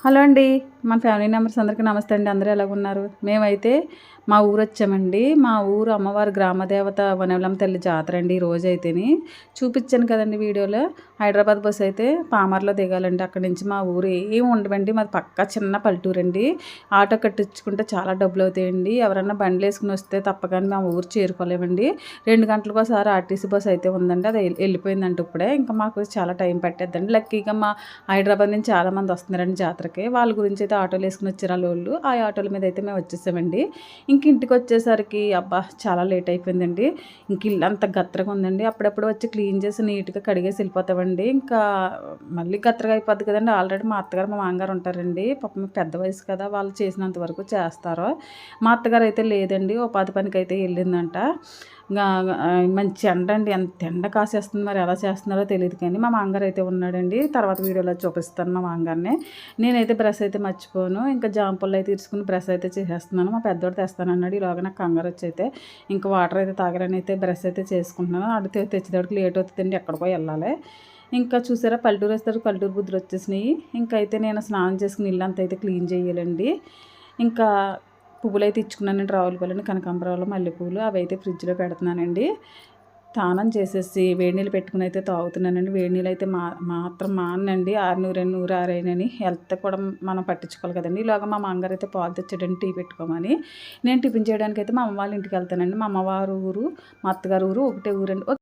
Hello అండి. మన family members అందరికీ నమస్తే అండి. అందరూ ఎలాగున్నారు? మేమైతే మా ఊరు వచ్చామండి. మా ఊరు అమ్మవారి గ్రామదేవత వనవలమ్మ తల్లి జాతర అండి. ఈ రోజైతేని చూపించాను కదండి వీడియోలో. హైదరాబాద్ బస్ అయితే పామర్లో దిగాలండి. అక్కడి నుంచి మా ఊరు ఏమి ఉండవండి. మాది పక్కా చిన్న పల్లెటూరు అండి. ఆటో కట్టించుకుంటే చాలా డబ్బులు అవుతాయండి. ఎవరన్నా బండ్లు వేసుకుని వస్తే తప్పకుండా మా ఊరు చేరుకోలేమండి. 2 గంటలకోసారి ఆర్టీసీ బస్ అయితే ఉందండి. అది వెళ్ళిపోయిందంట ఇప్పుడే. ఇంకా మాకు చాలా టైం పట్టేద్దండి. లక్కీగా మా హైదరాబాద్ నుంచి చాలామంది వస్తున్నారండి జాతరకి. వాళ్ళ గురించి అయితే ఆటోలు వేసుకుని వచ్చారు వాళ్ళు. ఆ ఆటోల మీద అయితే మేము వచ్చేసామండి. ఇంక ఇంటికి వచ్చేసరికి అబ్బా చాలా లేట్ అయిపోయిందండి. ఇంక ఇల్లు అంత గత్తరగా ఉందండి. అప్పుడప్పుడు వచ్చి క్లీన్ చేసి నీట్గా కడిగేసి వెళ్ళిపోతామండి. ఇంకా మళ్ళీ గత్తరగా అయిపోద్ది కదండి. ఆల్రెడీ మా అత్తగారు మా మామగారు ఉంటారండి. పాపం పెద్ద వయసు కదా, వాళ్ళు చేసినంత వరకు చేస్తారు. మా అత్తగారు అయితే లేదండి, ఉపాధి పనికి అయితే వెళ్ళిందంట. మంచి ఎండ అండి, ఎంత ఎండ కాసేస్తుంది. మరి ఎలా చేస్తున్నారో తెలియదు కానీ మా మామగారు అయితే ఉన్నాడండి. తర్వాత వీడియోలో చూపిస్తాను మా మామగారిని. నేనైతే బ్రష్ అయితే మర్చిపోను. ఇంకా జాంపుళ్ళు అయితే తీసుకుని బ్రష్ అయితే చేసేస్తున్నాను. మా పెద్దోడు తెస్తానన్నాడు. ఈలోగా నాకు కంగారు వచ్చి అయితే ఇంకా వాటర్ అయితే తాగరని అయితే బ్రష్ అయితే చేసుకుంటున్నాను. అడితే తెచ్చేటప్పటికి లేట్ అవుతుందండి, ఎక్కడికో వెళ్ళాలి. ఇంకా చూసారా పల్లెటూరు వస్తారు, పల్లెటూరు బుద్ధులు వచ్చేసినాయి. ఇంకా అయితే నేను స్నానం చేసుకుని ఇల్లంతా అయితే క్లీన్ చేయాలండి. ఇంకా పువ్వులు అయితే ఇచ్చుకున్నానండి. రావుల పూలని, కనకాంబరాలు, మల్లెపూలు అవి అయితే ఫ్రిడ్జ్లో పెడుతున్నానండి. స్నానం చేసేసి వేడి నీళ్ళు పెట్టుకుని అయితే తాగుతున్నానండి. వేడి నీళ్ళు అయితే మాత్రం మానండి. 6 నూరు ఆరైనని హెల్త్ కూడా మనం పట్టించుకోవాలి కదండి. ఇలాగ మా మామగారు అయితే పాలు తెచ్చాడండి టీ పెట్టుకోమని. నేను టిఫిన్ చేయడానికి అయితే మా అమ్మ వాళ్ళ ఇంటికి వెళ్తానండి. మా అమ్మవారు ఊరు, మా అత్తగారు ఊరు ఒకటే ఊరండి.